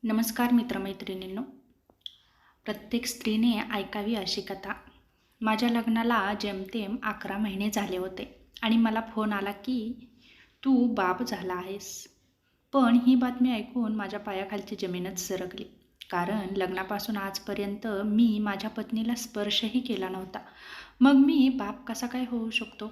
नमस्कार मित्रमैत्रिणींनो. प्रत्येक स्त्रीने ऐकावी अशी कथा. माझ्या लग्नाला जेमतेम 11 महिने झाले होते आणि मला फोन आला की तू बाप झाला आहेस. पण ही बातमी ऐकून माझ्या पायाखालची जमीनच सरकली. कारण लग्नापासून आजपर्यंत मी माझ्या पत्नीला स्पर्शही केला नव्हता. मग मी बाप कसा काय होऊ शकतो?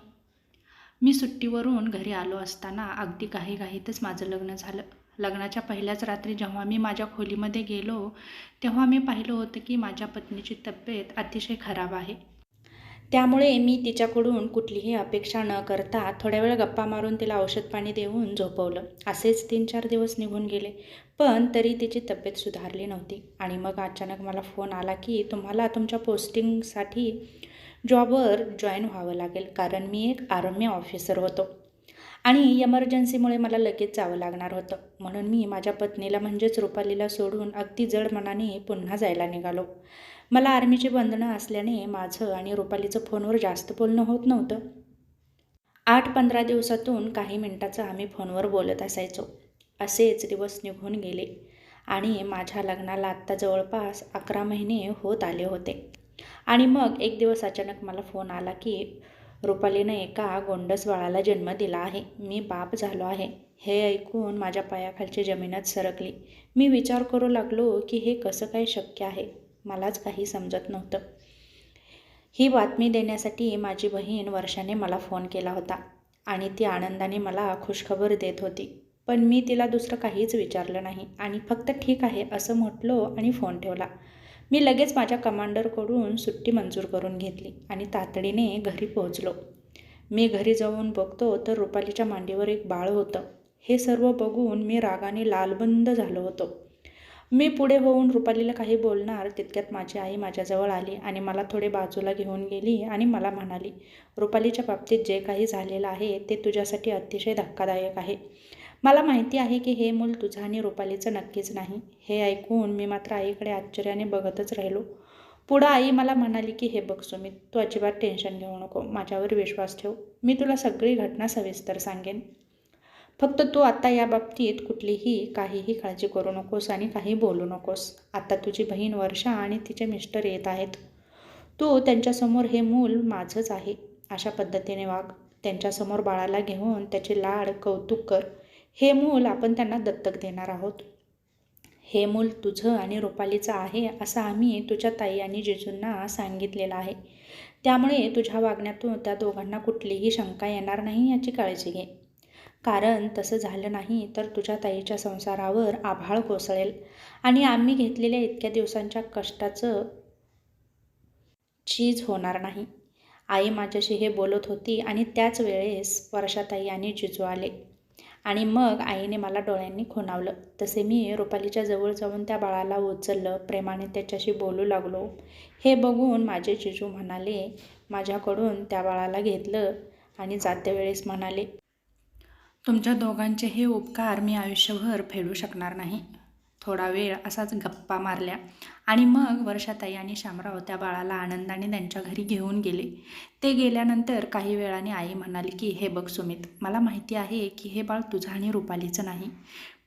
मी सुट्टीवरून घरी आलो असताना अगदी घाईघाईतच माझं लग्न झालं. लग्नाच्या पहिल्याच रात्री जेव्हा मी माझ्या खोलीमध्ये गेलो, तेव्हा मी पाहिलं होतं की माझ्या पत्नीची तब्येत अतिशय खराब आहे. त्यामुळे मी तिच्याकडून कुठलीही अपेक्षा न करता थोड्या वेळ गप्पा मारून तिला औषध पाणी देऊन झोपवलं. असेच 3-4 दिवस निघून गेले, पण तरी तिची तब्येत सुधारली नव्हती. आणि मग अचानक मला फोन आला की तुम्हाला तुमच्या पोस्टिंगसाठी जॉबवर जॉईन व्हावं लागेल, कारण मी एक आर्मी ऑफिसर होतो आणि एमर्जन्सीमुळे मला लगेच जावं लागणार होतं. म्हणून मी माझ्या पत्नीला म्हणजेच रुपालीला सोडून अगदी जड मनाने पुन्हा जायला निघालो. मला आर्मीची बंधनं असल्याने माझं आणि रुपालीचं फोनवर जास्त बोलणं होत नव्हतं. 8-15 दिवसातून काही मिनिटाचं आम्ही फोनवर बोलत असायचो. असेच दिवस निघून गेले आणि माझ्या लग्नाला आत्ता जवळपास 11 महिने होत आले होते. आणि मग एक दिवस अचानक मला फोन आला की रुपालीनं एका गोंडस बाळाला जन्म दिला आहे. मी बाप झालो आहे. हे ऐकून माझ्या पायाखालची जमीनच सरकली. मी विचार करू लागलो की हे कसं काय शक्य आहे. मलाच काही समजत नव्हतं. ही बातमी देण्यासाठी माझी बहीण वर्षाने मला फोन केला होता आणि ती आनंदाने मला खुशखबर देत होती. पण मी तिला दुसरं काहीच विचारलं नाही आणि फक्त ठीक आहे असं म्हटलो आणि फोन ठेवला. मी लगेच माझ्या कमांडरकडून सुट्टी मंजूर करून घेतली आणि तातडीने घरी पोहोचलो. मी घरी जाऊन बघतो तर रुपालीच्या मांडीवर एक बाळ होतं. हे सर्व बघून मी रागाने लालबंद झालो होतो. मी पुढे होऊन रुपालीला काही बोलणार तितक्यात माझी आई माझ्याजवळ आली आणि मला थोडे बाजूला घेऊन गेली आणि मला म्हणाली, रुपालीच्या बाबतीत जे काही झालेलं आहे ते तुझ्यासाठी अतिशय धक्कादायक आहे. मला माहिती आहे की हे मूल तुझं आणि रुपालीचं नक्कीच नाही. हे ऐकून मी मात्र आईकडे आश्चर्याने बघतच राहिलो. पुढं आई मला म्हणाली की हे बघ सुमित, तू अजिबात टेन्शन घेऊ नको. माझ्यावर विश्वास ठेव. मी तुला सगळी घटना सविस्तर सांगेन. फक्त तू आता या बाबतीत काहीही काळजी करू नकोस आणि काही बोलू नकोस. आता तुझी बहीण वर्षा आणि तिचे मिस्टर येत आहेत. तू त्यांच्यासमोर हे मूल माझंच आहे अशा पद्धतीने वाग. त्यांच्यासमोर बाळाला घेऊन त्याचे लाड कौतुक कर. हे मूल आपण त्यांना दत्तक देणार आहोत. हे मूल तुझं आणि रुपालीचं आहे असं आम्ही तुझ्या ताई आणि जिजूंना सांगितलेलं आहे. त्यामुळे तुझ्या वागण्यातून त्या दोघांना कुठलीही शंका येणार नाही याची काळजी घे. कारण तसं झालं नाही तर तुझ्या ताईच्या संसारावर आभाळ कोसळेल आणि आम्ही घेतलेल्या इतक्या दिवसांच्या कष्टाचं चीज होणार नाही. आई माझ्याशी हे बोलत होती आणि त्याच वेळेस वर्षाताई आणि जिजू आले आणि मग आईने मला डोळ्यांनी खुणावलं. तसे मी रुपालीच्या जवळ जाऊन त्या बाळाला उचललं, प्रेमाने त्याच्याशी बोलू लागलो. हे बघून माझे जिजू म्हणाले, माझ्याकडून त्या बाळाला घेतलं आणि जाते वेळेस म्हणाले, तुमच्या दोघांचे हे उपकार मी आयुष्यभर फेडू शकणार नाही. थोडा वेळ असाच गप्पा मारल्या आणि मग वर्षाताई आणि शामराव त्या बाळाला आनंदाने त्यांच्या घरी घेऊन गेले. ते गेल्यानंतर काही वेळाने आई म्हणाली की हे बघ सुमित, मला माहिती आहे की हे बाळ तुझं आणि रुपालीचं नाही,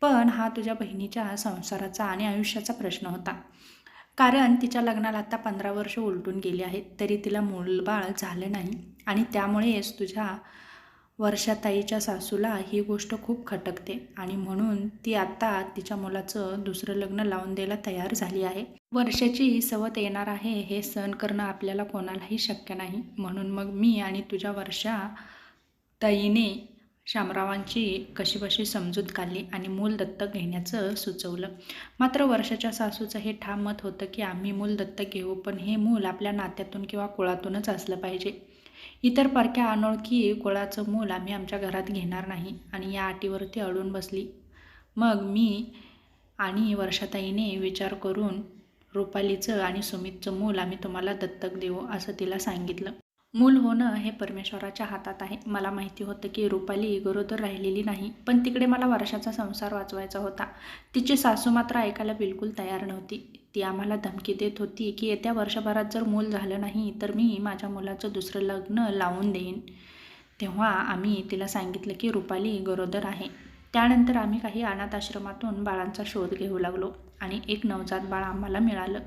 पण हा तुझ्या बहिणीच्या संसाराचा आणि आयुष्याचा प्रश्न होता. कारण तिच्या लग्नाला आता 15 वर्ष उलटून गेली आहेत तरी तिला मूलबाळ झालं नाही आणि त्यामुळेच तुझ्या वर्षाताईच्या सासूला ही गोष्ट खूप खटकते आणि म्हणून ती आता तिच्या मुलाचं दुसरं लग्न लावून द्यायला तयार झाली आहे. वर्षाची सवत येणार आहे हे सहन करणं आपल्याला कोणालाही शक्य नाही. म्हणून मग मी आणि तुझ्या वर्षाताईने शामरावांची कशीबशी समजूत काढली आणि मूल दत्तक घेण्याचं सुचवलं. मात्र वर्षाच्या सासूचं हे ठाम मत होतं की आम्ही मूल दत्तक घेऊ, पण हे मूल आपल्या नात्यातून किंवा कुळातूनच असलं पाहिजे. इतर परक्या अनोळखी कुळाचं मूल आम्ही आमच्या घरात घेणार नाही आणि या अटीवरती अडून बसली. मग मी आणि वर्षाताईने विचार करून रुपालीचं आणि सुमितचं मूल आम्ही तुम्हाला दत्तक देऊ असं तिला सांगितलं. मूल होणं हे परमेश्वराच्या हातात आहे. मला माहिती होतं की रुपाली गरोदर राहिलेली नाही, पण तिकडे मला वर्षाचा संसार वाचवायचा होता. तिची सासू मात्र ऐकायला बिलकुल तयार नव्हती. ती आम्हाला धमकी देत होती की येत्या वर्षभरात जर मूल झालं नाही तर मी माझ्या मुलाचं दुसरं लग्न लावून देईन. तेव्हा आम्ही तिला सांगितलं की रुपाली गरोदर आहे, त्यानंतर आम्ही काही अनाथ आश्रमातून बाळांचा शोध घेऊ लागलो आणि एक नवजात बाळ आम्हाला मिळालं.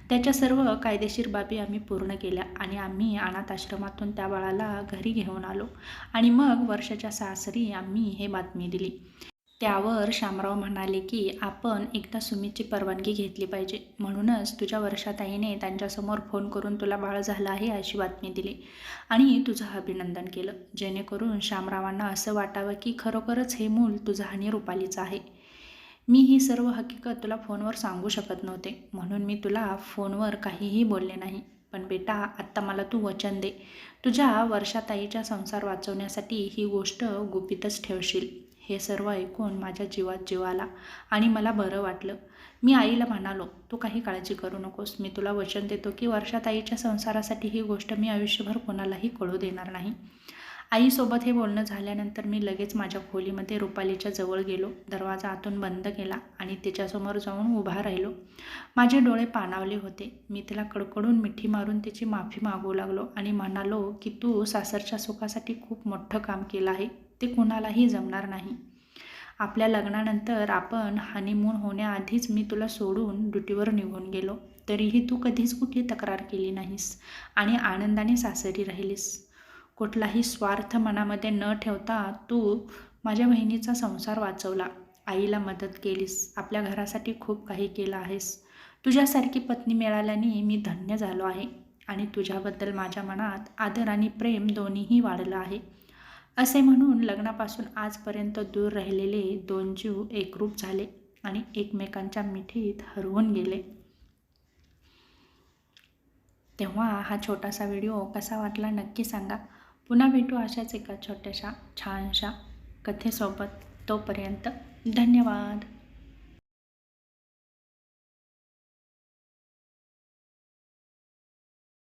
त्याच्या सर्व कायदेशीर बाबी आम्ही पूर्ण केल्या आणि आम्ही अनाथ आश्रमातून त्या बाळाला घरी घेऊन आलो आणि मग वर्षाच्या सासरी आम्ही हे बातमी दिली. त्यावर शामराव म्हणाले की आपण एकदा सुमीची परवानगी घेतली पाहिजे, म्हणूनच तुझ्या वर्षाताईने त्यांच्यासमोर फोन करून तुला बाळ झालं आहे अशी बातमी दिली आणि तुझं अभिनंदन केलं, जेणेकरून शामरावांना असं वाटावं की खरोखरच हे मूल तुझं आणि रुपालीचं आहे. मी ही सर्व हकीकत तुला फोनवर सांगू शकत नव्हते, म्हणून मी तुला फोनवर काहीही बोलले नाही. पण बेटा, आत्ता मला तू वचन दे, तुझ्या वर्षाताईचा संसार वाचवण्यासाठी ही गोष्ट गुपितच ठेवशील. हे सर्व ऐकून माझ्या जीवात जीव आला आणि मला बरं वाटलं. मी आईला म्हणालो, तू काही काळजी करू नकोस, मी तुला वचन देतो की वर्षाताईच्या संसारासाठी ही गोष्ट मी आयुष्यभर कोणालाही कळू देणार नाही. आईसोबत हे बोलणं झाल्यानंतर मी लगेच माझ्या खोलीमध्ये रुपालीच्या जवळ गेलो, दरवाजा आतून बंद केला आणि तिच्यासमोर जाऊन उभा राहिलो. माझे डोळे पाणावले होते. मी तिला कडकडून मिठी मारून तिची माफी मागू लागलो आणि म्हणालो की तू सासरच्या सुखासाठी खूप मोठं काम केलं आहे, ते कुणालाही जमणार नाही. आपल्या लग्नानंतर आपण हनीमून होण्याआधीच मी तुला सोडून ड्युटीवर निघून गेलो, तरीही तू कधीच कुठली तक्रार केली नाहीस आणि आनंदाने सासरी राहिलीस. कुठलाही स्वार्थ मनामध्ये न ठेवता तू माझ्या बहिणीचा संसार वाचवला, आईला मदत केलीस, आपल्या घरासाठी खूप काही केलं आहेस. तुझ्यासारखी पत्नी मिळाल्याने मी धन्य झालो आहे आणि तुझ्याबद्दल माझ्या मनात आदर आणि प्रेम दोन्हीही वाढलं आहे. असे म्हणून लग्नापासून आजपर्यंत दूर राहिलेले दोन जीव एकरूप झाले आणि एकमेकांच्या मिठीत हरवून गेले. तेव्हा हा छोटासा व्हिडिओ कसा वाटला नक्की सांगा. पुन्हा भेटू अशाच एका छोट्याशा छानशा कथेसोबत. तोपर्यंत धन्यवाद.